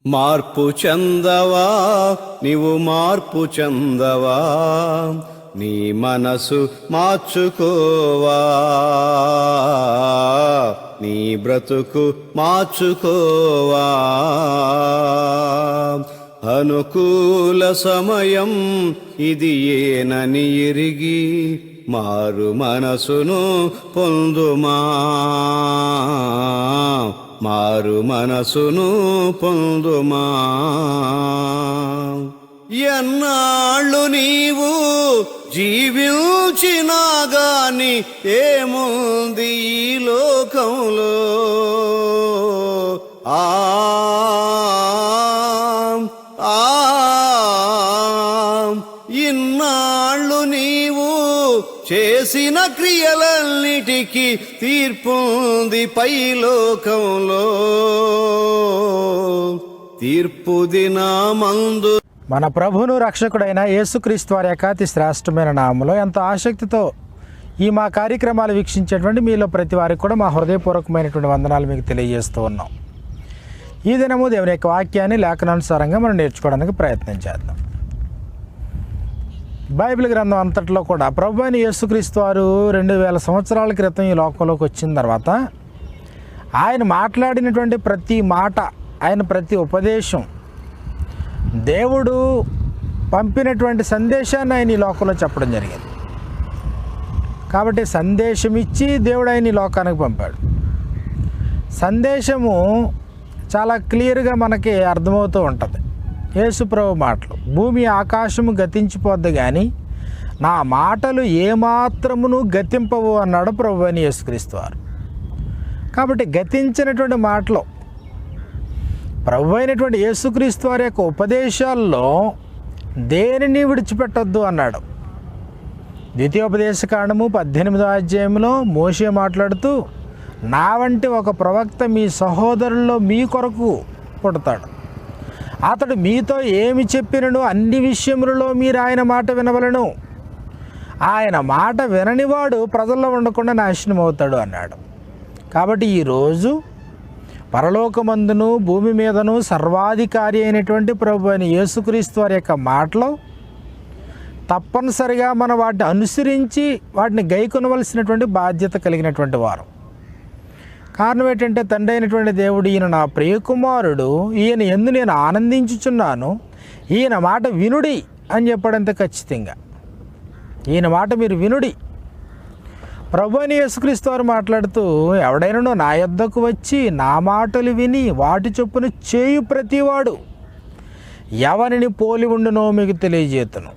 మార్పు చెందవా, నీవు మార్పు చెందవా, నీ మనసు మార్చుకోవా, నీ బ్రతుకు మార్చుకోవా. అనుకూల సమయం ఇది ఏనని ఎరిగి మారు మనసును పొందుమా, మారు మనసును పొందుమా. ఎన్నాళ్ళు నీవు జీవించినా గాని ఏముంది ఈ లోకంలో, ఆ ఇన్నాళ్ళు నీవు చేసిన క్రియలన్నిటికీ తీర్పుంది పైలోకంలో. తీర్పు దినమందు మన ప్రభువును రక్షకుడైన యేసుక్రీస్తు వారి యొక్క అతి శ్రేష్టమైన నామములో ఎంతో ఆసక్తితో ఈ మా కార్యక్రమాలు వీక్షించేటువంటి మీలో ప్రతి వారికి కూడా మా హృదయపూర్వకమైనటువంటి వందనాలు మీకు తెలియజేస్తూ ఉన్నాం. ఈ దినము దేవుని యొక్క వాక్యాన్ని లేఖనానుసారంగా మనం నేర్చుకోవడానికి ప్రయత్నం చేద్దాం. బైబిల్ గ్రంథం అంతట్లో కూడా ప్రభు అయిన యేసుక్రీస్తు వారు 2000 సంవత్సరాల క్రితం ఈ లోకంలోకి వచ్చిన తర్వాత ఆయన మాట్లాడినటువంటి ప్రతి మాట, ఆయన ప్రతి ఉపదేశం, దేవుడు పంపినటువంటి సందేశాన్ని ఆయన ఈ లోకంలో చెప్పడం జరిగింది. కాబట్టి సందేశం ఇచ్చి దేవుడు ఆయన ఈ లోకానికి పంపాడు. సందేశము చాలా క్లియర్గా మనకి అర్థమవుతూ ఉంటుంది. యేసు ప్రభు మాటలు, భూమి ఆకాశము గతించిపోద్ది కానీ నా మాటలు ఏమాత్రమును గతింపవు అన్నాడు ప్రభు అని యేసుక్రీస్తు వారు. కాబట్టి గతించినటువంటి మాటలు ప్రభు అయినటువంటి యేసుక్రీస్తు వారి యొక్క ఉపదేశాల్లో దేనిని విడిచిపెట్టొద్దు అన్నాడు. ద్వితీయోపదేశకాండము 18వ అధ్యాయంలో మోషే మాట్లాడుతూ, నా వంటి ఒక ప్రవక్త మీ సహోదరుల్లో మీ కొరకు పుడతాడు, అతడు మీతో ఏమి చెప్పినను అన్ని విషయములలో మీరు ఆయన మాట వినవలను, ఆయన మాట విననివాడు ప్రజల్లో ఉండకుండా నాశనం అవుతాడు అన్నాడు. కాబట్టి ఈరోజు పరలోకమందును భూమి మీదను సర్వాధికారి అయినటువంటి ప్రభు అయిన యేసుక్రీస్తు వారి యొక్క మాటలు తప్పనిసరిగా మనం వాటిని అనుసరించి వాటిని గైకొనవలసినటువంటి బాధ్యత కలిగినటువంటి వారు. కారణం ఏంటంటే, తండ్రి అయినటువంటి దేవుడు, ఈయన నా ప్రియకుమారుడు, ఈయన యందు నేను ఆనందించుచున్నాను, ఈయన మాట వినుడి అని చెప్పడంత ఖచ్చితంగా. ఈయన మాట మీరు వినుడి. ప్రభు అయిన యేసుక్రీస్తు వారు మాట్లాడుతూ, ఎవడైనా నా యొద్దకు వచ్చి నా మాటలు విని వాటి చొప్పున చేయు ప్రతివాడు ఎవరిని పోలి ఉండునో మీకు తెలియజేతును.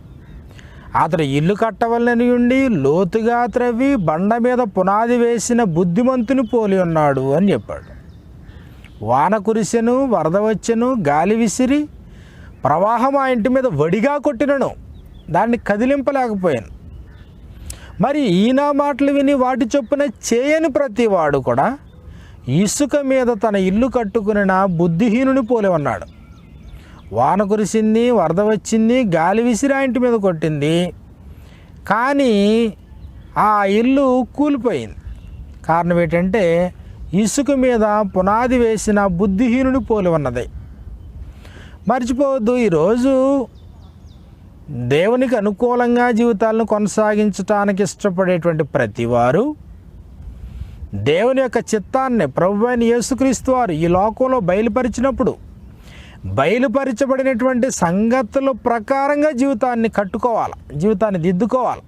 అతడు ఇల్లు కట్టవలనని ఉండి లోతుగా త్రవ్వి బండ మీద పునాది వేసిన బుద్ధిమంతుని పోలి ఉన్నాడు అని చెప్పాడు. వాన కురిసెను, వరద వచ్చెను, గాలి విసిరి ప్రవాహం ఆ ఇంటి మీద వడిగా కొట్టినను దాన్ని కదిలింపలేకపోయాను. మరి ఈయన మాటలు విని వాటి చొప్పున చేయని ప్రతివాడు కూడా ఇసుక మీద తన ఇల్లు కట్టుకుని బుద్ధిహీనుని పోలి ఉన్నాడు. వాన కురిసింది, వరద వచ్చింది, గాలి విసిరి ఆ ఇంటి మీద కొట్టింది, కానీ ఆ ఇల్లు కూలిపోయింది. కారణం ఏంటంటే, ఇసుక మీద పునాది వేసిన బుద్ధిహీనుని పోలి ఉన్నది. మర్చిపోవద్దు, ఈరోజు దేవునికి అనుకూలంగా జీవితాలను కొనసాగించడానికి ఇష్టపడేటువంటి ప్రతివారు దేవుని యొక్క చిత్తాన్ని ప్రభు అయిన యేసుక్రీస్తు వారు ఈ లోకంలో బయలుపరిచినప్పుడు బయలుపరచబడినటువంటి సంగతుల ప్రకారంగా జీవితాన్ని కట్టుకోవాలి, జీవితాన్ని దిద్దుకోవాలి.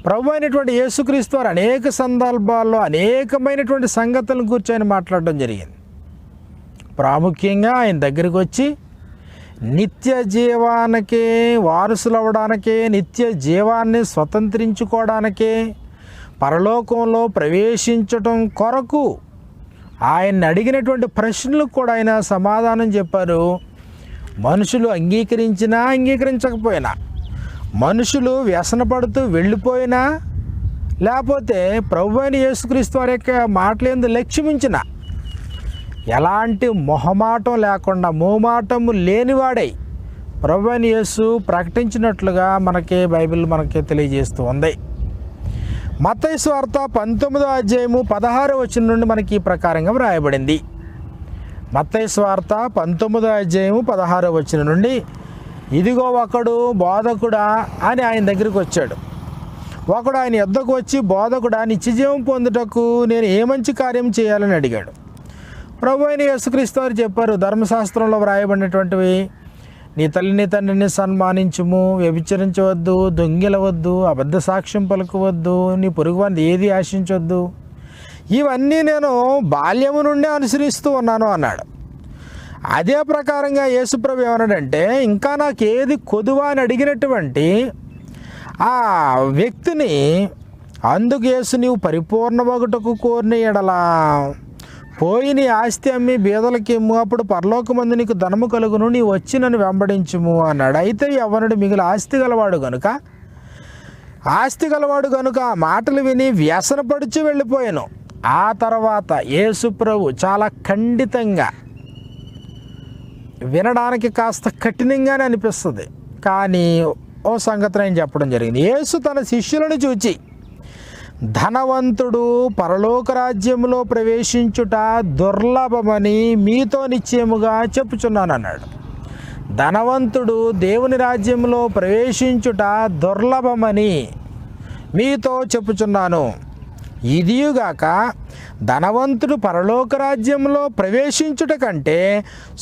ప్రభు అయినటువంటి యేసుక్రీస్తు వారు అనేక సందర్భాల్లో అనేకమైనటువంటి సంగతులను గురించి ఆయన మాట్లాడడం జరిగింది. ప్రాముఖ్యంగా ఆయన దగ్గరికి వచ్చి నిత్య జీవానికే వారసులు అవ్వడానికే, నిత్య జీవాన్ని స్వతంత్రించుకోవడానికే, పరలోకంలో ప్రవేశించటం కొరకు ఆయన్ని అడిగినటువంటి ప్రశ్నలకు కూడా ఆయన సమాధానం చెప్పారు. మనుషులు అంగీకరించినా అంగీకరించకపోయినా, మనుషులు వ్యసనపడుతూ వెళ్ళిపోయినా, లేకపోతే ప్రభు అయిన యేసుక్రీస్తు వారి యొక్క మాటలందు లక్ష్యమించిన, ఎలాంటి మొహమాటం లేకుండా మోమాటము లేనివాడై ప్రభు అయిన యేసు ప్రకటించినట్లుగా మనకి బైబిల్ మనకి తెలియజేస్తూ ఉంది. మత్తయి సువార్త 19వ అధ్యాయము 16వ వచనం నుండి మనకి ఈ ప్రకారంగా వ్రాయబడింది. మత్తయి సువార్త 19వ అధ్యాయము 16వ వచనం నుండి, ఇదిగో ఒకడు బోధకుడా అని ఆయన దగ్గరికి వచ్చాడు. ఒకడు ఆయన యొద్దకు వచ్చి, బోధకుడా, నిత్యజీవం పొందుటకు నేను ఏ మంచి కార్యం చేయాలని అడిగాడు. ప్రభు అయిన యేసుక్రీస్తు వారు చెప్పారు, ధర్మశాస్త్రంలో వ్రాయబడినటువంటివి, నీ తల్లిని తండ్రిని సన్మానించుము, వ్యభిచరించవద్దు, దొంగిలవద్దు, అబద్ధ సాక్ష్యం పలుకవద్దు, నీ పొరుగువారిని ఏది ఆశించవద్దు, ఇవన్నీ నేను బాల్యము నుండి అనుసరిస్తూ ఉన్నాను అన్నాడు. అదే ప్రకారంగా యేసుప్రభు ఏమన్నాడంటే, ఇంకా నాకు ఏది కొదువా అని అడిగినటువంటి ఆ వ్యక్తిని, అందుకు యేసు, నీవు పరిపూర్ణ ఒకటకు కోరిన ఎడలా పోయి నీ ఆస్తి అమ్మి బీదలకిమ్ము, అప్పుడు పరలోకమందు నీకు ధనము కలుగును, నీ వచ్చి నన్ను వెంబడించుము అన్నాడు. అయితే యవ్వనుడు మిగిలి ఆస్తి గలవాడు గనుక ఆ మాటలు విని వ్యసనపడుచు వెళ్ళిపోయాను. ఆ తర్వాత యేసు ప్రభు చాలా ఖండితంగా, వినడానికి కాస్త కఠినంగానే అనిపిస్తుంది, కానీ ఓ సంగతి నేను చెప్పడం జరిగింది. యేసు తన శిష్యులను చూచి, ధనవంతుడు పరలోక రాజ్యంలో ప్రవేశించుట దుర్లభమని మీతో నిశ్చయముగా చెప్పుచున్నాను అన్నాడు. ధనవంతుడు దేవుని రాజ్యంలో ప్రవేశించుట దుర్లభమని మీతో చెప్పుచున్నాను. ఇదియుగాక ధనవంతుడు పరలోక రాజ్యంలో ప్రవేశించుట కంటే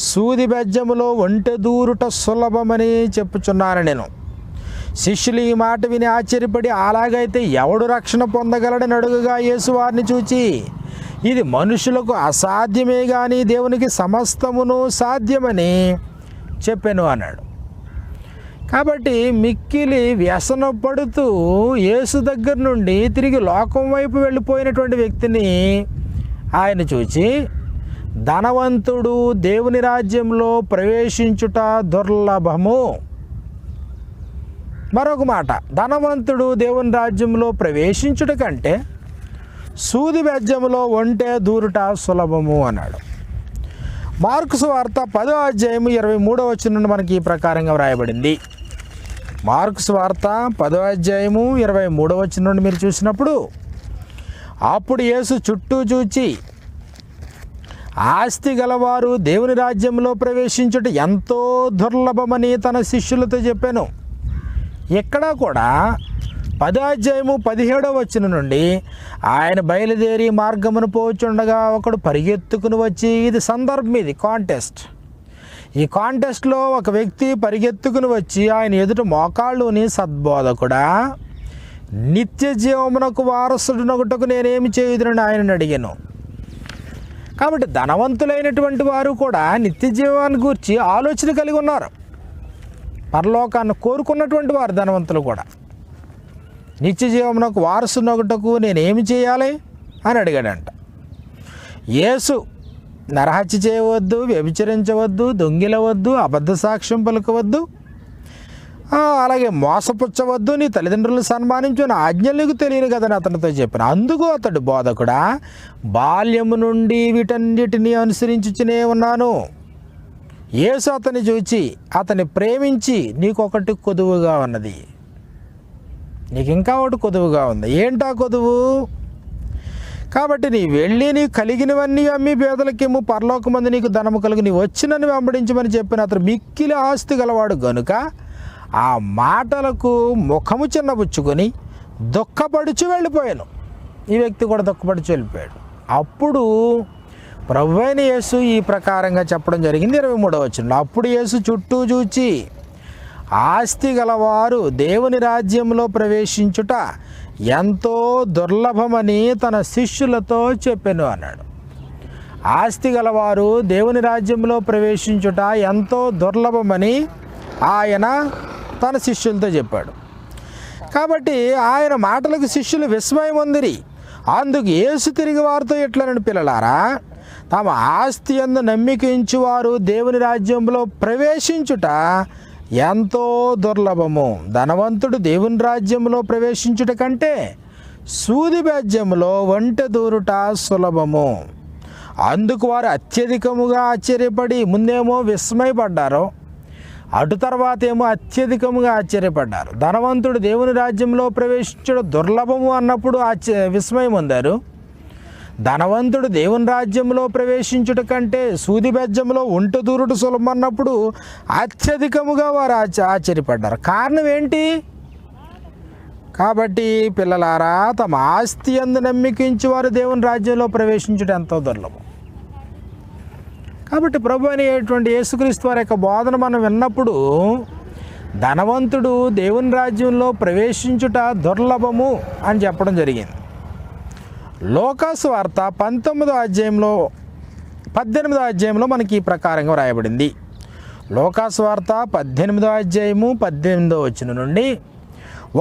సూది బెజ్జములో ఒంటె దూరుట సులభమని చెప్పుచున్నాను నేను. శిష్యులు ఈ మాట విని ఆశ్చర్యపడి, అలాగైతే ఎవడు రక్షణ పొందగలడని అడుగుగా యేసు వారిని చూచి, ఇది మనుషులకు అసాధ్యమే కానీ దేవునికి సమస్తమును సాధ్యమని చెప్పాను అన్నాడు. కాబట్టి మిక్కిలి వ్యసన పడుతూ యేసు దగ్గర నుండి తిరిగి లోకం వైపు వెళ్ళిపోయినటువంటి వ్యక్తిని ఆయన చూచి, ధనవంతుడు దేవుని రాజ్యంలో ప్రవేశించుట దుర్లభము. మరొక మాట, ధనవంతుడు దేవుని రాజ్యంలో ప్రవేశించుట కంటే సూది బెజ్జములో ఒంటె దూరుట సులభము అన్నాడు. మార్కు సువార్త 10వ అధ్యాయము 23వ వచనం నుండి మనకి ఈ ప్రకారంగా వ్రాయబడింది. మార్కు సువార్త 10వ అధ్యాయము 23వ వచనం నుండి మీరు చూసినప్పుడు, అప్పుడు యేసు చుట్టూ చూచి, ఆస్తి గలవారు దేవుని రాజ్యంలో ప్రవేశించుట ఎంతో దుర్లభమని తన శిష్యులతో చెప్పాను. ఇక్కడ కూడా 10వ అధ్యాయము 17వ వచనం నుండి, ఆయన బయలుదేరి మార్గమును పోచుండగా ఒకడు పరిగెత్తుకుని వచ్చి, ఇది సందర్భం, ఇది కాంటెస్ట్. ఈ కాంటెస్ట్లో ఒక వ్యక్తి పరిగెత్తుకుని వచ్చి ఆయన ఎదుట మోకాళ్ళుని, సద్బోధకుడా, నిత్య జీవమునకు వారసుడునొకటకు నేనేమి చేయుదునని ఆయనను అడిగాను. కాబట్టి ధనవంతులైనటువంటి వారు కూడా నిత్య జీవాన్ని గూర్చి ఆలోచన కలిగి ఉన్నారు. పరలోకాన్ని కోరుకున్నటువంటి వారు ధనవంతులు కూడా, నిత్య జీవమునకు వారసునొకటకు నేనేమి చేయాలి అని అడిగాడంట. యేసు నరహత్య చేయవద్దు, వ్యభిచరించవద్దు, దొంగిలవద్దు, అబద్ధ సాక్ష్యం పలుకవద్దు, అలాగే మోసపుచ్చవద్దు, నీ తల్లిదండ్రులను సన్మానించు అని ఆజ్ఞలు నీకు తెలియను కదని అతనితో చెప్పాను. అందుకు అతడు, బోధకుడా, బాల్యము నుండి వీటన్నిటిని అనుసరించుచునే ఉన్నాను. యేసు అతన్ని చూచి అతన్ని ప్రేమించి, నీకొకటి కొదువుగా ఉన్నది, నీకు ఇంకా ఒకటి కొదువుగా ఉంది. ఏంటా కొదువు? కాబట్టి నీ వెళ్ళి నీ కలిగినవన్నీ అమ్మి బీదలకిమ్ము, పరలోకమందు నీకు ధనము కలుగు, నీ వచ్చి నన్ను వెంబడించమని చెప్పిన అతను మిక్కిలి ఆస్తి గలవాడు గనుక ఆ మాటలకు ముఖము చిన్నబుచ్చుకొని దుఃఖపడుచు వెళ్ళిపోయాను. ఈ వ్యక్తి కూడా దుఃఖపడుచు వెళ్ళిపోయాడు. అప్పుడు ప్రభువైన యేసు ఈ ప్రకారంగా చెప్పడం జరిగింది 23వ వచనంలో. అప్పుడు యేసు చుట్టూ చూచి, ఆస్తి గలవారు దేవుని రాజ్యంలో ప్రవేశించుట ఎంతో దుర్లభమని తన శిష్యులతో చెప్పాను అన్నాడు. ఆస్తి గలవారు దేవుని రాజ్యంలో ప్రవేశించుట ఎంతో దుర్లభమని ఆయన తన శిష్యులతో చెప్పాడు. కాబట్టి ఆయన మాటలకు శిష్యులు విస్మయం పొందిరి. అందుకు యేసు తిరిగి వారితో ఎట్లనని, పిల్లలారా, తమ ఆస్తి యందు నమ్మిక ఉంచువారు దేవుని రాజ్యంలో ప్రవేశించుట ఎంతో దుర్లభము. ధనవంతుడు దేవుని రాజ్యంలో ప్రవేశించుట కంటే సూది బెజ్జములో ఒంటె దూరుట సులభము. అందుకు వారు అత్యధికముగా ఆశ్చర్యపడి, ముందేమో విస్మయపడ్డారు, అటు తర్వాత ఏమో అత్యధికముగా ఆశ్చర్యపడ్డారు. ధనవంతుడు దేవుని రాజ్యంలో ప్రవేశించడం దుర్లభము అన్నప్పుడు విస్మయం పొందారు. ధనవంతుడు దేవుని రాజ్యంలో ప్రవేశించుట కంటే సూది బెజ్జంలో ఒంట దూరుడు సులభమన్నప్పుడు అత్యధికముగా వారు ఆశ్చర్యపడ్డారు. కారణం ఏంటి? కాబట్టి పిల్లలారా, తమ ఆస్తి అందు నమ్మికించి వారు దేవుని రాజ్యంలో ప్రవేశించుట ఎంతో దుర్లభం. కాబట్టి ప్రభు అనేటువంటి యేసుక్రీస్తు వారి యొక్క బోధన మనం విన్నప్పుడు ధనవంతుడు దేవుని రాజ్యంలో ప్రవేశించుట దుర్లభము అని చెప్పడం జరిగింది. లోకాసు వార్త 19వ అధ్యాయంలో 18వ అధ్యాయంలో మనకి ఈ ప్రకారంగా వ్రాయబడింది. లోకాసు వార్త 18వ అధ్యాయము 18వ వచనం నుండి,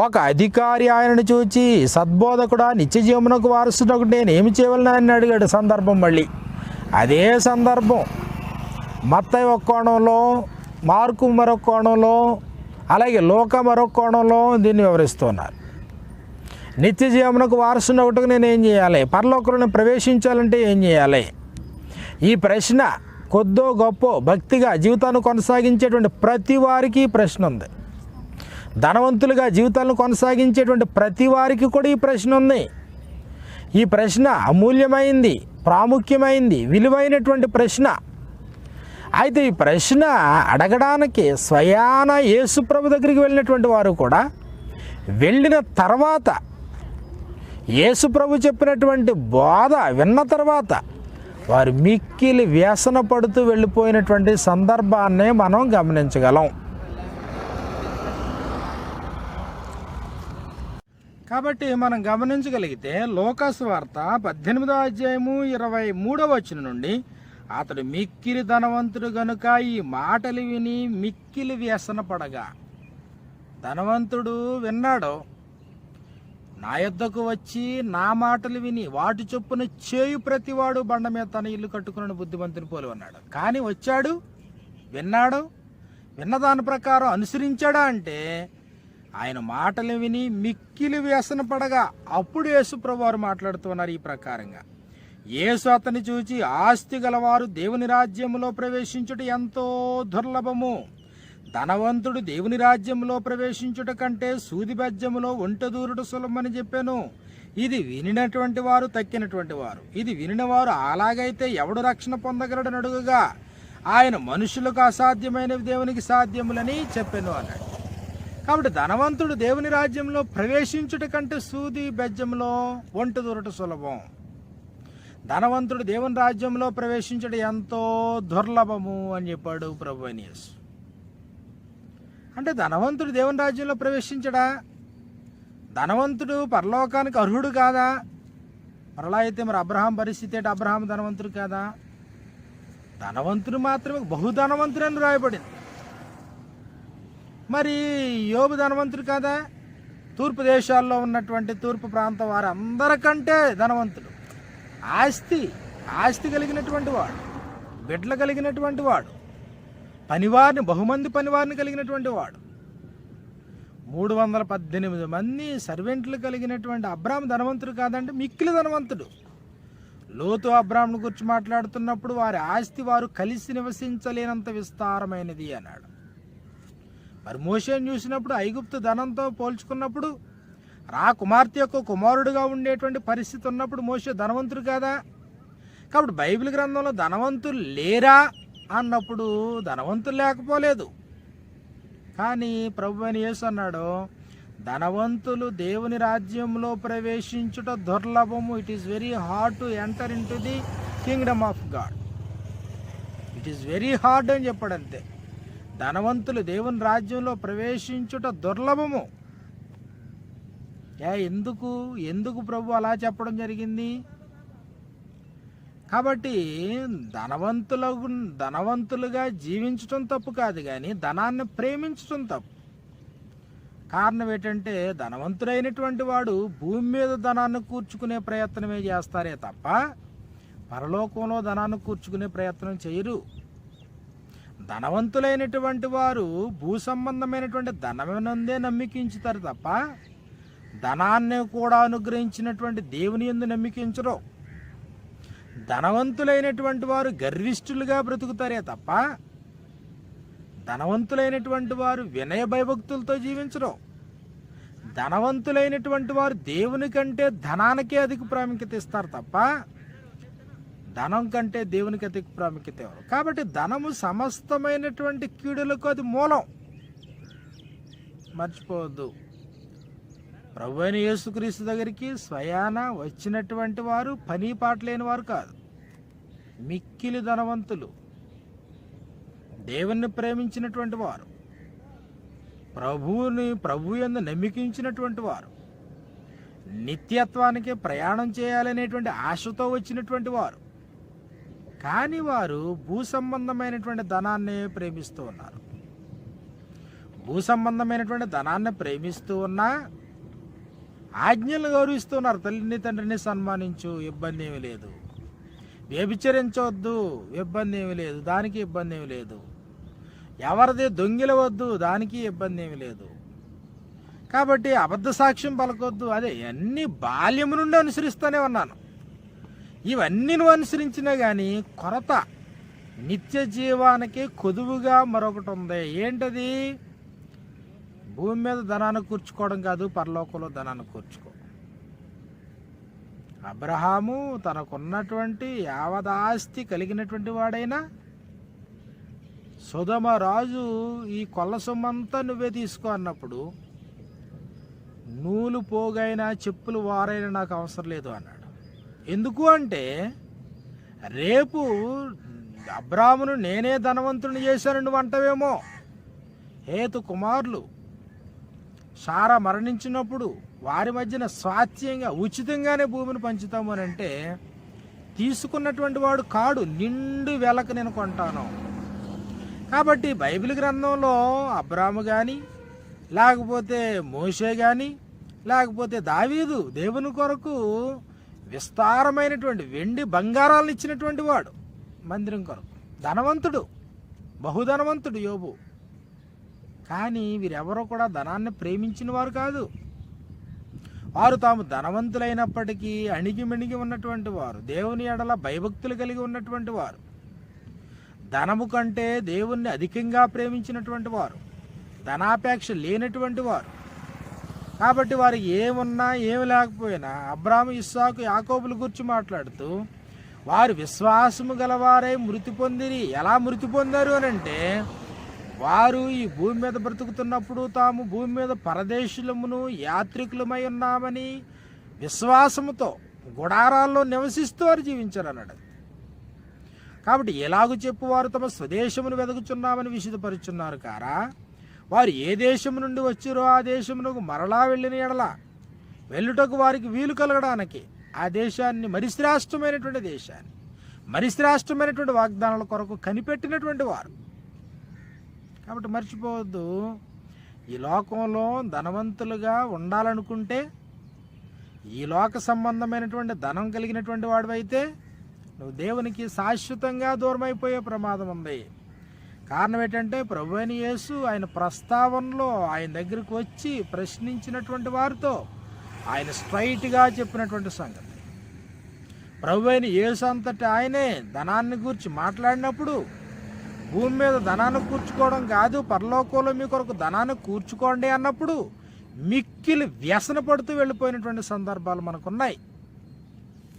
ఒక అధికారి ఆయనను చూచి, సద్బోధకుడా, నిత్య జీవమునకు వారసునకు నేను ఏమి చేయవలన అని అడిగాడు. సందర్భం మళ్ళీ అదే సందర్భం. మత్తయి ఒక కోణంలో, మార్కు మరొక కోణంలో, అలాగే లోక మరొక కోణంలో దీన్ని వివరిస్తున్నారు. నిత్య జీవమునకు వారసుని ఒకటికి నేను ఏం చేయాలి, పరలోకంలో ప్రవేశించాలంటే ఏం చేయాలి? ఈ ప్రశ్న కొద్దో గొప్ప భక్తిగా జీవితాన్ని కొనసాగించేటువంటి ప్రతి వారికి ఈ ప్రశ్న ఉంది. ధనవంతులుగా జీవితాలను కొనసాగించేటువంటి ప్రతి వారికి కూడా ఈ ప్రశ్న ఉంది. ఈ ప్రశ్న అమూల్యమైంది, ప్రాముఖ్యమైంది, విలువైనటువంటి ప్రశ్న. అయితే ఈ ప్రశ్న అడగడానికి స్వయాన యేసుప్రభు దగ్గరికి వెళ్ళినటువంటి వారు కూడా వెళ్ళిన తర్వాత యేసుప్రభు చెప్పినటువంటి బోధ విన్న తర్వాత వారు మిక్కిలి వ్యసన పడుతూ వెళ్ళిపోయినటువంటి సందర్భాన్నే మనం గమనించగలం. కాబట్టి మనం గమనించగలిగితే లోకాసు వార్త 18వ అధ్యాయము 23వ వచనం నుండి, అతడు మిక్కిలి ధనవంతుడు గనుక ఈ మాటలు విని మిక్కిలి వ్యసన పడగా. ధనవంతుడు విన్నాడు, నా యొద్దకు వచ్చి నా మాటలు విని వాటి చొప్పున చేయు ప్రతివాడు బండ మీద తన ఇల్లు కట్టుకున్న బుద్ధిమంతుని పోలి ఉన్నాడు. కానీ వచ్చాడు, విన్నాడు, విన్న దాని ప్రకారం అనుసరించాడా అంటే ఆయన మాటలు విని మిక్కిలి వ్యసన పడగా. అప్పుడు యేసు ప్రభు వారు మాట్లాడుతున్నారు ఈ ప్రకారంగా, యేసు అతన్ని చూచి, ఆస్తి గలవారు దేవుని రాజ్యంలో ప్రవేశించుట ఎంతో దుర్లభము. ధనవంతుడు దేవుని రాజ్యంలో ప్రవేశించుట కంటే సూది బెజ్జములో ఒంట దూరుడు సులభమని చెప్పాను. ఇది వినినటువంటి వారు తక్కినటువంటి వారు. ఇది వినిన వారు అలాగైతే ఎవడు రక్షణ పొందగలడని అడుగుగా ఆయన మనుషులకు అసాధ్యమైనవి దేవునికి సాధ్యములని చెప్పాను అన్నాడు. కాబట్టి ధనవంతుడు దేవుని రాజ్యంలో ప్రవేశించుట కంటే సూది బెజ్జంలో ఒంట దూరట సులభం. ధనవంతుడు దేవుని రాజ్యంలో ప్రవేశించడం ఎంతో దుర్లభము అని చెప్పాడు ప్రభు అయిన యేసు. అంటే ధనవంతుడు దేవుని రాజ్యంలో ప్రవేశించడా? ధనవంతుడు పరలోకానికి అర్హుడు కాదా? మరలా అయితే మరి అబ్రహాం పరిస్థితి ఏంటి? అబ్రహాం ధనవంతుడు కాదా? ధనవంతుడు మాత్రమే, బహుధనవంతుడు అని రాయబడింది. మరి యోబు ధనవంతుడు కాదా? తూర్పు దేశాల్లో ఉన్నటువంటి తూర్పు ప్రాంతం వారు అందరికంటే ధనవంతుడు. ఆస్తి కలిగినటువంటి వాడు, బిడ్డలు కలిగినటువంటి వాడు, పనివారిని, బహుమంది పనివారిని కలిగినటువంటి వాడు, 318 మంది సర్వెంట్లు కలిగినటువంటి అబ్రాహాము ధనవంతుడు కాదంటే మిక్కిలి ధనవంతుడు. లోతు అబ్రాహామును గురించి మాట్లాడుతున్నప్పుడు వారి ఆస్తి వారు కలిసి నివసించలేనంత విస్తారమైనది అన్నాడు. మరి మోషేను చూసినప్పుడు ఐగుప్తు ధనంతో పోల్చుకున్నప్పుడు రా కుమార్తె యొక్క కుమారుడుగా ఉండేటువంటి పరిస్థితి ఉన్నప్పుడు మోషే ధనవంతుడు కాదా? కాబట్టి బైబిల్ గ్రంథంలో ధనవంతులు లేరా అన్నప్పుడు ధనవంతులు లేకపోలేదు. కానీ ప్రభు అయిన యేసు అన్నాడు, ధనవంతులు దేవుని రాజ్యంలో ప్రవేశించుట దుర్లభము. It is very hard to enter into the kingdom of God. It is very hard అని చెప్పాడు అంతే. ధనవంతులు దేవుని రాజ్యంలో ప్రవేశించుట దుర్లభము. ఎందుకు ప్రభు అలా చెప్పడం జరిగింది? కాబట్టి ధనవంతులుగా జీవించటం తప్పు కాదు, కానీ ధనాన్ని ప్రేమించటం తప్పు. కారణం ఏంటంటే ధనవంతుడైనటువంటి వాడు భూమి మీద ధనాన్ని కూర్చుకునే ప్రయత్నమే చేస్తారే తప్ప పరలోకంలో ధనాన్ని కూర్చుకునే ప్రయత్నం చేయరు. ధనవంతులైనటువంటి వారు భూ సంబంధమైనటువంటి ధనమునందే నమ్మికించుతారు తప్ప ధనాన్ని కూడా అనుగ్రహించినటువంటి దేవుని యందు నమ్మికించరు. ధనవంతులైనటువంటి వారు గర్విష్ఠులుగా బ్రతుకుతారే తప్ప ధనవంతులైనటువంటి వారు వినయ భయభక్తులతో జీవించరు. ధనవంతులైనటువంటి వారు దేవుని కంటే ధనానికే అధిక ప్రాముఖ్యత ఇస్తారు తప్ప ధనం కంటే దేవునికి అతి ప్రాముఖ్యత ఇవ్వరు. కాబట్టి ధనము సమస్తమైనటువంటి కీడులకు అది మూలం. మర్చిపోవద్దు. ప్రభువైన యేసుక్రీస్తు దగ్గరికి స్వయాన వచ్చినటువంటి వారు పని పాట లేని వారు కాదు, మిక్కిలి ధనవంతులు, దేవుణ్ణి ప్రేమించినటువంటి వారు, ప్రభు యందు నమ్మికించినటువంటి వారు, నిత్యత్వానికి ప్రయాణం చేయాలనేటువంటి ఆశతో వచ్చినటువంటి వారు. కానీ వారు భూ సంబంధమైనటువంటి ధనాన్ని ప్రేమిస్తూ ఉన్నారు. భూ సంబంధమైనటువంటి ధనాన్ని ప్రేమిస్తూ ఉన్నా ఆజ్ఞలు గౌరవిస్తున్నారు. తల్లిని తండ్రిని సన్మానించు, ఇబ్బంది ఏమీ లేదు. వ్యభిచరించవద్దు, ఇబ్బంది ఏమీ లేదు, దానికి ఇబ్బంది ఏమీ లేదు. ఎవరిది దొంగిలవద్దు, దానికి ఇబ్బంది ఏమీ లేదు. కాబట్టి అబద్ధ సాక్ష్యం పలకొద్దు. అదే అన్ని బాల్యము నుండి అనుసరిస్తూనే ఉన్నాను. ఇవన్నీ నువ్వు అనుసరించినా కానీ కొరత, నిత్య జీవానికి కొదువుగా మరొకటి ఉంది. ఏంటది? భూమి మీద ధనాన్ని కూర్చుకోవడం కాదు, పరలోకంలో ధనాన్ని కూర్చుకో. అబ్రహాము తనకున్నటువంటి యావదాస్తి కలిగినటువంటి వాడైనా సొదొమ రాజు ఈ కొల్ల సొమ్మంతా నువ్వే తీసుకో అన్నప్పుడు, నూలు పోగైనా చెప్పులు వారైనా నాకు అవసరం లేదు అన్నాడు. ఎందుకు అంటే రేపు అబ్రాహామును నేనే ధనవంతుని చేశాను నువ్వు అంటావేమో. హేతు కుమారులు సారా మరణించినప్పుడు వారి మధ్యన స్వాస్థ్యంగా ఉచితంగానే భూమిని పంచుతాము అని అంటే తీసుకున్నటువంటి వాడు కాడు, నిండు వెలకు నేను కొంటాను. కాబట్టి బైబిల్ గ్రంథంలో అబ్రాహాము కానీ, లేకపోతే మోషే కానీ, లేకపోతే దావీదు దేవుని కొరకు విస్తారమైనటువంటి వెండి బంగారాలను ఇచ్చినటువంటి వాడు మందిరం కొరకు. ధనవంతుడు, బహుధనవంతుడు యోబు. కానీ వీరెవరో కూడా ధనాన్ని ప్రేమించిన వారు కాదు. వారు తాము ధనవంతులైనప్పటికీ అణిగిమిణిగి ఉన్నటువంటి వారు, దేవుని ఎడల భయభక్తులు కలిగి ఉన్నటువంటి వారు, ధనము కంటే దేవుణ్ణి అధికంగా ప్రేమించినటువంటి వారు, ధనాపేక్ష లేనటువంటి వారు. కాబట్టి వారు ఏమున్నా ఏమి లేకపోయినా అబ్రాహాము, ఇస్సాకు, యాకోబుల గురించి మాట్లాడుతూ వారు విశ్వాసము గలవారై మృతి పొందిరి. ఎలా మృతి పొందారు అని అంటే, వారు ఈ భూమి మీద బ్రతుకుతున్నప్పుడు తాము భూమి మీద పరదేశులమును యాత్రికులమై ఉన్నామని విశ్వాసముతో గుడారాల్లో నివసిస్తూ వారు జీవించారు అన్నాడు. కాబట్టి ఎలాగూ చెప్పు వారు తమ స్వదేశమును వెతుకుచున్నామని విశదపరుచున్నారు కారా. వారు ఏ దేశము నుండి వచ్చారో ఆ దేశమునకు మరలా వెళ్ళిన ఎడల వెళ్ళుటకు వారికి వీలు కలగడానికి ఆ దేశాన్ని, మరి శ్రేష్టమైనటువంటి దేశాన్ని, మరి శ్రేష్టమైనటువంటి వాగ్దానాల కొరకు కనిపెట్టినటువంటి వారు. కాబట్టి మర్చిపోవద్దు, ఈ లోకంలో ధనవంతులుగా ఉండాలనుకుంటే, ఈ లోక సంబంధమైనటువంటి ధనం కలిగినటువంటి వాడివైతే నువ్వు దేవునికి శాశ్వతంగా దూరం అయిపోయే ప్రమాదం ఉంది. కారణం ఏంటంటే ప్రభువైన యేసు ఆయన ప్రస్తావనలో ఆయన దగ్గరికి వచ్చి ప్రశ్నించినటువంటి వారితో ఆయన స్ట్రైట్గా చెప్పినటువంటి సంగతి. ప్రభువైన యేసు అంతటి ఆయనే ధనాన్ని గురించి మాట్లాడినప్పుడు భూమి మీద ధనాన్ని కూర్చుకోవడం కాదు, పరలోకంలో మీ కొరకు ధనాన్ని కూర్చుకోండి అన్నప్పుడు మిక్కిలి వ్యసన పడుతూ వెళ్ళిపోయినటువంటి సందర్భాలు మనకున్నాయి.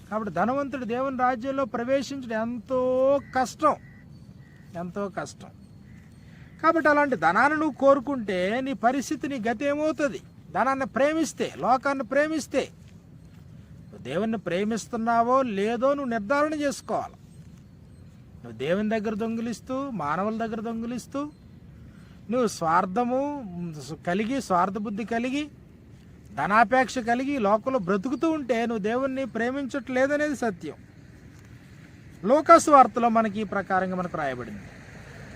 కాబట్టి ధనవంతుడు దేవుని రాజ్యంలో ప్రవేశించడం ఎంతో కష్టం, ఎంతో కష్టం. కాబట్టి అలాంటి ధనాన్ని నువ్వు కోరుకుంటే నీ పరిస్థితి, నీ గతి ఏమవుతుంది? ధనాన్ని ప్రేమిస్తే, లోకాన్ని ప్రేమిస్తే, దేవుణ్ణి ప్రేమిస్తున్నావో లేదో నువ్వు నిర్ధారణ చేసుకోవాలి. నువ్వు దేవుని దగ్గర దొంగిలిస్తూ, మానవుల దగ్గర దొంగిలిస్తూ, నువ్వు స్వార్థము కలిగి, స్వార్థ బుద్ధి కలిగి, ధనాపేక్ష కలిగి లోకంలో బ్రతుకుతూ ఉంటే నువ్వు దేవుణ్ణి ప్రేమించట్లేదనేది సత్యం. లోకాసు వార్తలో మనకి ఈ ప్రకారంగా మనకు రాయబడింది.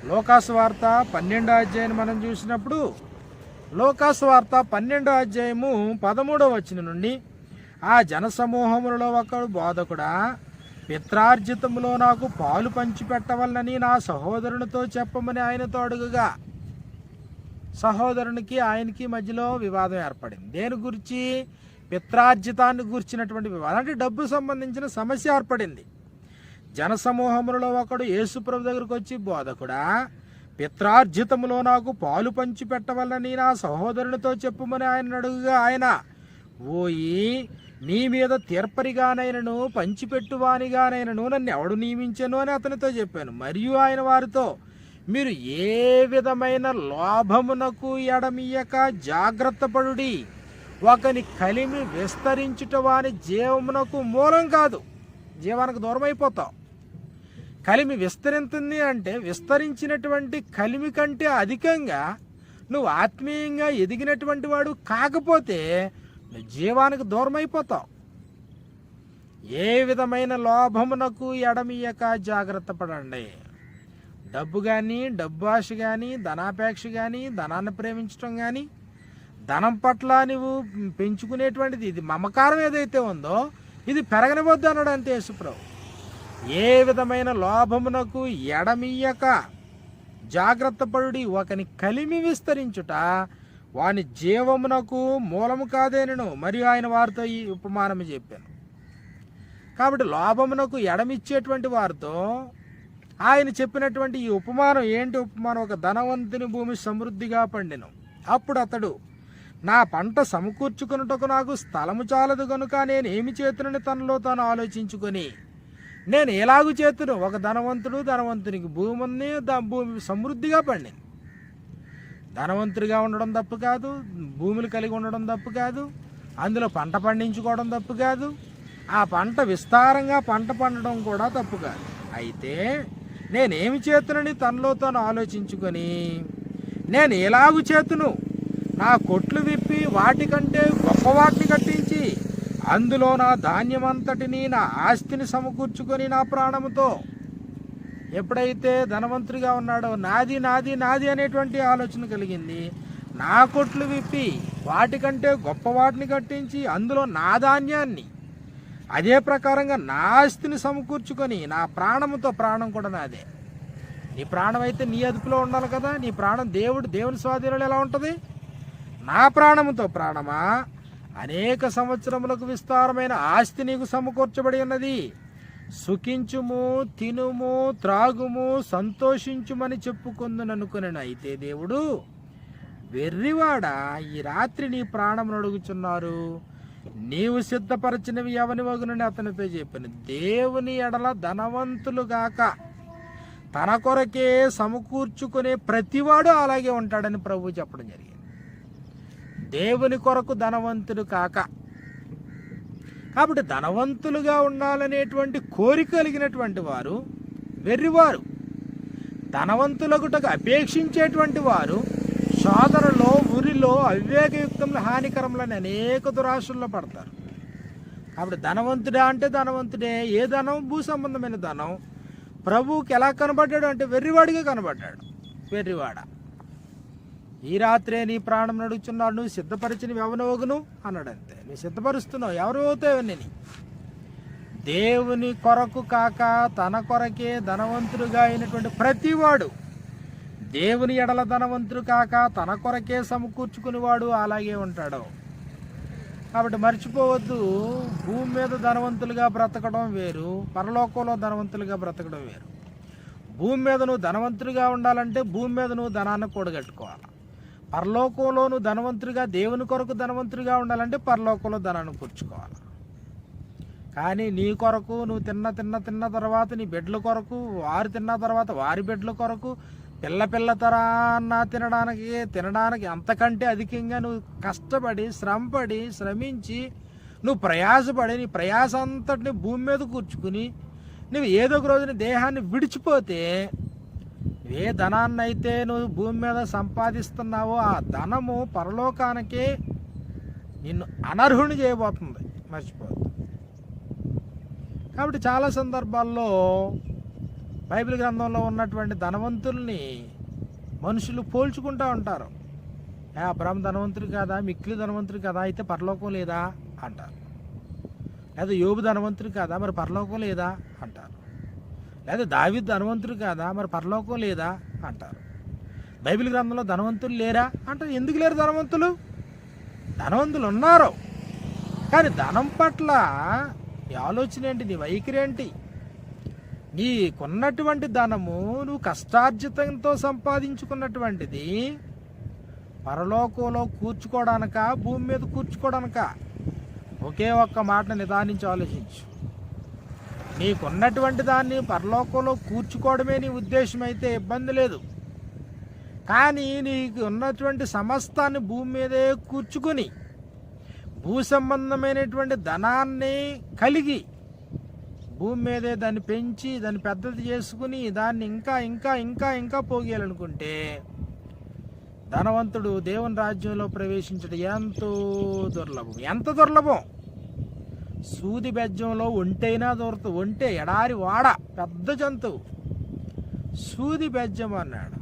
లోకాసు వార్త 12వ అధ్యాయాన్ని మనం చూసినప్పుడు, లోకాసు వార్త 12వ అధ్యాయము 13వ వచనం నుండి, ఆ జనసమూహములలో ఒకడు బోధకుడా, పిత్రార్జితములో నాకు పాలు పంచిపెట్టవలనని నా సహోదరునితో చెప్పమని ఆయనతో అడుగుగా, సహోదరునికి ఆయనకి మధ్యలో వివాదం ఏర్పడింది. దేని గురించి? పిత్రార్జితాన్ని గురించినటువంటి వివాదం, అంటే డబ్బు సంబంధించిన సమస్య ఏర్పడింది. జనసమూహములలో ఒకడు యేసుప్రభు దగ్గరకు వచ్చి, బోధకుడా, పిత్రార్జితములో నాకు పాలు పంచి పెట్టవలనని నా సహోదరునితో చెప్పుమని ఆయన అడుగుగా, ఆయన ఓయి నీ మీద తీర్పరిగానైనను పంచిపెట్టువానిగానైనను నన్ను ఎవడు నియమించను అని అతనితో చెప్పాను. మరియు ఆయన వారితో, మీరు ఏ విధమైన లోభమునకు ఎడమియ్యక జాగ్రత్త పడుడి. ఒకని కలిమి విస్తరించుట వాని జీవమునకు మూలం కాదు. జీవానికి దూరం అయిపోతావు. కలిమి విస్తరించింది అంటే విస్తరించినటువంటి కలిమి కంటే అధికంగా నువ్వు ఆత్మీయంగా ఎదిగినటువంటి వాడు కాకపోతే నువ్వు జీవానికి దూరం అయిపోతావు. ఏ విధమైన లోభమునకు ఎడమియ్యక జాగ్రత్త పడండి. డబ్బు కానీ, డబ్బు ఆశ కానీ, ధనాపేక్ష కానీ, ధనాన్ని ప్రేమించడం కానీ, ధనం పట్ల నువ్వు పెంచుకునేటువంటిది ఇది మమకారం ఏదైతే ఉందో ఇది పెరగనివద్దు అన్నాడు అంతే యేసుప్రభు. ఏ విధమైన లోభమునకు ఎడమియ్యక జాగ్రత్త పడుడి. ఒకని కలిమి విస్తరించుట వాని జీవమునకు మూలము కాదేనను. మరియు ఆయన వారితో ఈ ఉపమానం చెప్పాను. కాబట్టి లోభమునకు ఎడమిచ్చేటువంటి వారితో ఆయన చెప్పినటువంటి ఈ ఉపమానం ఏంటి? ఉపమానం, ఒక ధనవంతుని భూమి సమృద్ధిగా పండెను. అప్పుడు అతడు, నా పంట సమకూర్చుకున్నటకు నాకు స్థలము చాలదు కనుక నేను ఏమి చేతునని తనలో తాను ఆలోచించుకొని, నేను ఎలాగూ చేతును. ఒక ధనవంతునికి భూమి ఉంది, భూమి సమృద్ధిగా పండింది. ధనవంతుడిగా ఉండడం తప్పు కాదు, భూములు కలిగి ఉండడం తప్పు కాదు, అందులో పంట పండించుకోవడం తప్పు కాదు, ఆ పంట విస్తారంగా పంట పండడం కూడా తప్పు కాదు. అయితే నేనేమి చేతునని తనలో తాను ఆలోచించుకొని, నేను ఎలాగూ చేతును, నా కొట్లు విప్పి వాటికంటే గొప్ప వాటిని కట్టించి అందులో నా ధాన్యమంతటిని, నా ఆస్తిని సమకూర్చుకొని నా ప్రాణముతో. ఎప్పుడైతే ధనవంతుడిగా ఉన్నాడో నాది నాది నాది అనేటువంటి ఆలోచన కలిగింది. నా కొట్లు విప్పి వాటికంటే గొప్ప వాటిని కట్టించి అందులో నా ధాన్యాన్ని, అదే ప్రకారంగా నా ఆస్తిని సమకూర్చుకొని నా ప్రాణముతో, ప్రాణం కూడా నాదే. నీ ప్రాణం అయితే నీ అదుపులో ఉండాలి కదా. నీ ప్రాణం దేవుని స్వాధీనంలో ఎలా ఉంటుంది? నా ప్రాణముతో, ప్రాణమా, అనేక సంవత్సరములకు విస్తారమైన ఆస్తి నీకు సమకూర్చబడి ఉన్నది. సుఖించుము, తినుము, త్రాగుము, సంతోషించుమని చెప్పుకుందుననుకున్నాను. అయితే దేవుడు, వెర్రివాడా, ఈ రాత్రి నీ ప్రాణమును అడుగుచున్నారు, నీవు సిద్ధపరచినవి ఎవని వగునని అతనితో చెప్పాను. దేవుని ఎడల ధనవంతులు గాక తన కొరకే సమకూర్చుకునే ప్రతివాడు అలాగే ఉంటాడని ప్రభువు చెప్పడం జరిగింది. దేవుని కొరకు ధనవంతుడు కాక. కాబట్టి ధనవంతులుగా ఉండాలనేటువంటి కోరిక కలిగినటువంటి వారు వెర్రివారు. ధనవంతులగుటకు అపేక్షించేటువంటి వారు శోధనలో, ఉరిలో, అవివేకయుక్తంలో, హానికరంలోని అనేక దురాశల్లో పడతారు. కాబట్టి ధనవంతుడా అంటే ధనవంతుడే. ఏ ధనం? భూ సంబంధమైన ధనం. ప్రభువుకి ఎలా కనబడ్డాడు అంటే వెర్రివాడిగా కనబడ్డాడు. వెర్రివాడ, ఈ రాత్రే నీ ప్రాణం నడుచున్నాడు, నువ్వు సిద్ధపరిచినవి ఎవనోగును అన్నాడు. అంతే, నువ్వు సిద్ధపరుస్తున్నావు. ఎవరు అవుతావు? నేను దేవుని కొరకు కాక తన కొరకే ధనవంతుడుగా అయినటువంటి ప్రతివాడు, దేవుని ఎడల ధనవంతుడు కాక తన కొరకే సమకూర్చుకునేవాడు అలాగే ఉంటాడు. కాబట్టి మర్చిపోవద్దు, భూమి మీద ధనవంతులుగా బ్రతకడం వేరు, పరలోకంలో ధనవంతులుగా బ్రతకడం వేరు. భూమి మీద నువ్వు ధనవంతుడిగా ఉండాలంటే భూమి మీద నువ్వు ధనాన్ని కూడగట్టుకోవాలి. పరలోకంలో నువ్వు ధనవంతుడిగా, దేవుని కొరకు ధనవంతుడిగా ఉండాలంటే పరలోకంలో ధనాన్ని కూర్చుకోవాలి. కానీ నీ కొరకు నువ్వు తిన్న తర్వాత నీ బిడ్డల కొరకు, వారు తిన్న తర్వాత వారి బిడ్డల కొరకు, పిల్ల తరాన్న తినడానికి అంతకంటే అధికంగా నువ్వు కష్టపడి, శ్రమించి, నువ్వు ప్రయాసపడి, నీ ప్రయాస అంతటిని భూమి మీద కూర్చుకుని నువ్వు ఏదో ఒక రోజున దేహాన్ని విడిచిపోతే, ఏ ధనాన్ని అయితే నువ్వు భూమి మీద సంపాదిస్తున్నావో ఆ ధనము పరలోకానికే నిన్ను అనర్హుని చేయబోతుంది. మర్చిపోద్దు. కాబట్టి చాలా సందర్భాల్లో బైబిల్ గ్రంథంలో ఉన్నటువంటి ధనవంతుల్ని మనుషులు పోల్చుకుంటూ ఉంటారు. అబ్రాహాము ధనవంతుడు కాదా, మిక్కిలి ధనవంతుడు కదా, అయితే పరలోకం లేదా అంటారు. లేదా యోబు ధనవంతుడు కాదా, మరి పరలోకం లేదా అంటారు. లేదా దావీదు ధనవంతుడు కాదా, మరి పరలోకం లేదా అంటారు. బైబిల్ గ్రంథంలో ధనవంతులు లేరా అంటారు. ఎందుకు లేరు ధనవంతులు? ధనవంతులు ఉన్నారు. కానీ ధనం పట్ల నీ ఆలోచన ఏంటి? నీ వైఖరి ఏంటి? నీకున్నటువంటి ధనము నువ్వు కష్టార్జితంతో సంపాదించుకున్నటువంటిది పరలోకంలో కూర్చుకోవడానిక, భూమి మీద కూర్చుకోవడానిక? ఒకే ఒక్క మాట నిదానించి ఆలోచించు. నీకున్నటువంటి దాన్ని పరలోకంలో కూర్చుకోవడమే నీ ఉద్దేశం అయితే ఇబ్బంది లేదు. కానీ నీకు ఉన్నటువంటి సమస్తాన్ని భూమి మీదే కూర్చుకొని భూ సంబంధమైనటువంటి ధనాన్ని కలిగి భూమి మీదే దాన్ని పెంచి దాన్ని పెద్దది చేసుకుని దాన్ని ఇంకా ఇంకా ఇంకా ఇంకా పోగేయాలనుకుంటే ధనవంతుడు దేవుని రాజ్యంలో ప్రవేశించడం ఎంతో దుర్లభం. ఎంత దుర్లభం! సూది బెజ్జంలో ఒంటైనా దొరుకుతుంది. ఒంటె ఎడారి వాడ పెద్ద జంతువు. సూది బెజ్జం అన్నాడు,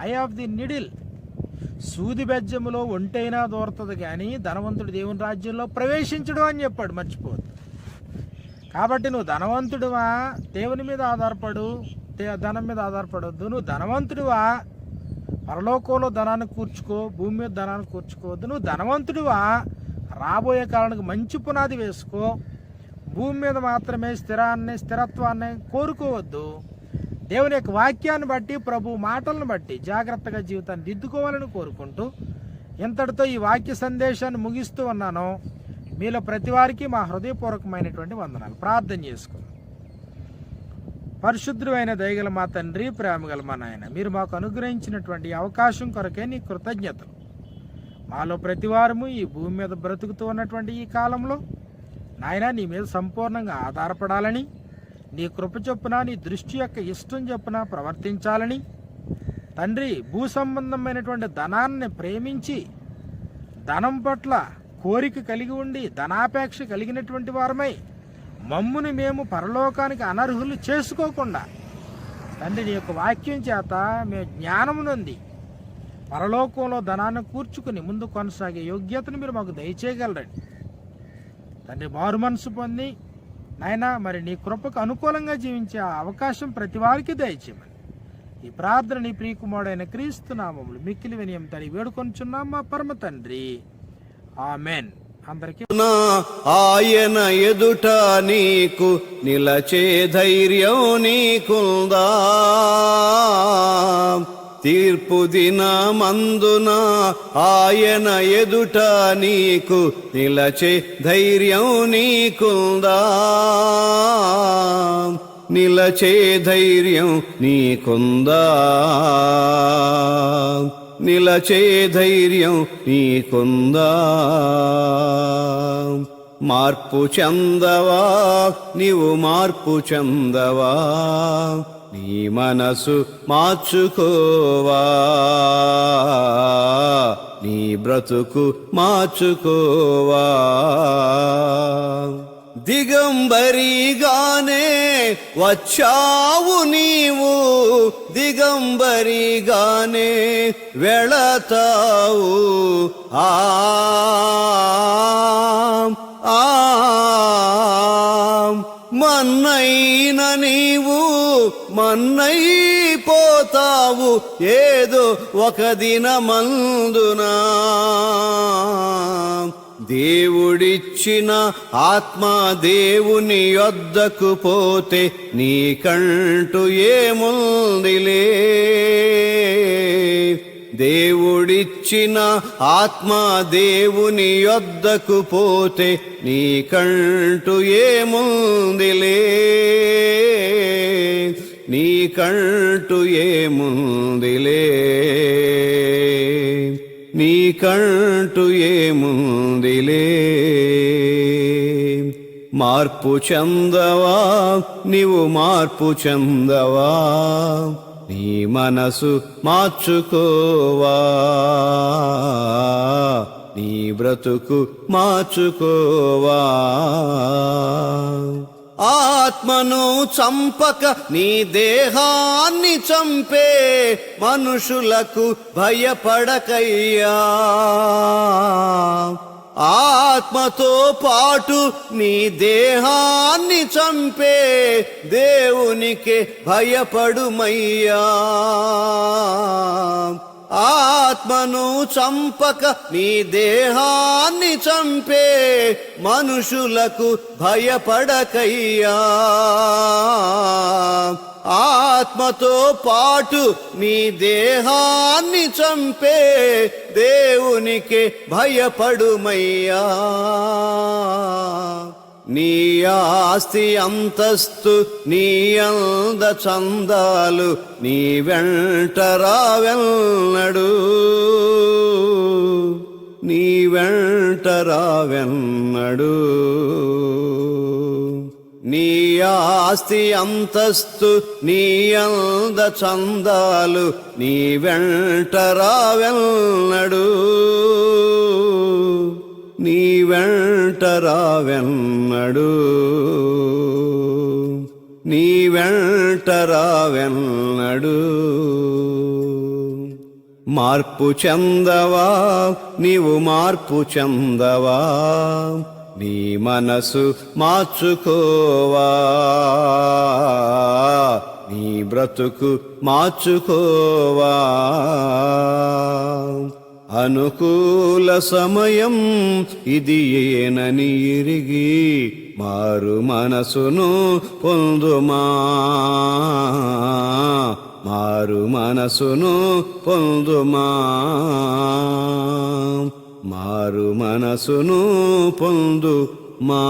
ఐ ఆఫ్ ది నిడిల్. సూది బెజ్జములో ఒంటైనా దూరుతుంది కానీ ధనవంతుడు దేవుని రాజ్యంలో ప్రవేశించడం అని చెప్పాడు, మర్చిపోదు. కాబట్టి నువ్వు ధనవంతుడివా, దేవుని మీద ఆధారపడు, ధనం మీద ఆధారపడవద్దు. నువ్వు ధనవంతుడివా, పరలోకంలో ధనాన్ని కూర్చుకో, భూమి మీద ధనాన్ని కూర్చుకోవద్దు. నువ్వు ధనవంతుడివా, రాబోయే కాలానికి మంచి పునాది వేసుకో, భూమి మీద మాత్రమే స్థిరత్వాన్ని కోరుకోవద్దు. దేవుని యొక్క వాక్యాన్ని బట్టి, ప్రభు మాటలను బట్టి జాగ్రత్తగా జీవితాన్ని దిద్దుకోవాలని కోరుకుంటూ ఇంతటితో ఈ వాక్య సందేశాన్ని ముగిస్తూ ఉన్నాను. మీలో ప్రతి వారికి మా హృదయపూర్వకమైనటువంటి వందనాలు. ప్రార్థన చేసుకుందాం. పరిశుద్ధుడైన దయగల మా తండ్రి, ప్రేమగల మా నాయన, మీరు మాకు అనుగ్రహించినటువంటి అవకాశం కొరకే నీ కృతజ్ఞతలు. మాలో ప్రతి వారము ఈ భూమి మీద బ్రతుకుతూ ఉన్నటువంటి ఈ కాలంలో నాయన నీ మీద సంపూర్ణంగా ఆధారపడాలని, నీ కృప చొప్పున, నీ దృష్టి యొక్క ఇష్టం చొప్పున ప్రవర్తించాలని తండ్రి, భూ సంబంధమైనటువంటి ధనాన్ని ప్రేమించి ధనం పట్ల కోరిక కలిగి ఉండి ధనాపేక్ష కలిగినటువంటి వారమై మమ్ముని మేము పరలోకానికి అనర్హులు చేసుకోకుండా తండ్రి నీ యొక్క వాక్యం చేత మేము జ్ఞానం నొంది పరలోకంలో ధనాన్ని కూర్చుకుని ముందు కొనసాగే యోగ్యతను మీరు మాకు దయచేయగలరండి తండ్రి. మారు మనసు పొంది నాయన మరి నీ కృపకు అనుకూలంగా జీవించే అవకాశం ప్రతి వారికి దయచేయమని ఈ ప్రార్థన నీ ప్రియకుమారుడైన క్రీస్తు నామములు మిక్కిలి వినయం తడి వేడుకొనుచున్నాం మా పరమ తండ్రి, ఆమెన్. అందరికీ ఆయన ఎదుట నీకు నిలచే ధైర్యం నీకుందా? తీర్పు దినమందున ఆయన ఎదుట నీకు నిలచే ధైర్యం నీకుందా? నిలచే ధైర్యం నీకుందా? నిలచే ధైర్యం నీకుందా? మార్పు చెందవా, నీవు మార్పు చెందవా? నీ మనసు మార్చుకోవా, నీ బ్రతుకు మార్చుకోవా? దిగంబరిగానే వచ్చావు నీవు, దిగంబరిగానే వెళతావు. మన్నైన నీవు మన్నైపోతావు ఏదో ఒక దినమందున. దేవుడిచ్చిన ఆత్మ దేవుని యొద్దకు పోతే నీకంటూ ఏముందిలే? దేవుడిచ్చిన ఆత్మ దేవుని యొద్దకు పోతే నీకంటూ ఏముందిలే? నీకంటూ ఏముందిలే? నీకంటూ ఏముందిలే? మార్పు చెందవా, నీవు మార్పు చెందవా? నీ మనసు మార్చుకోవా, నీ బ్రతుకు మార్చుకోవా? ఆత్మను చంపక నీ దేహాన్ని చంపే మనుషులకు భయపడకయ్యా. ఆత్మతో పాటు నీ దేహాన్ని చంపే దేవునికి భయపడుమయ్యా. ఆత్మను చంపక నీ దేహాన్ని చంపే మనుషులకు భయపడకయ్యా. ఆత్మతో పాటు నీ దేహాన్ని చంపే దేవునికి భయపడుమయ్యా. నీ ఆస్తి అంతస్తు నీ అంద చందాలు నీ వెంట రావెన్నడు, నీ వెంట రావెన్నడు. నీ ఆస్తి అంతస్తు నీ అంద చందాలు నీ వెంట రావెన్నడు, నీ వెంట రావెన్నడు, నీ వెంట రావెన్నడు. మార్పు చెందవా నీవు, మార్పు చెందవా, నీ మనసు మార్చుకోవా, నీ బ్రతుకు మార్చుకోవా. అనుకూల సమయం ఇది ఏనని ఎరిగి మారు మనసును పొందుమా, మారు మనసును పొందుమా, మారు మనసును పొందుమా.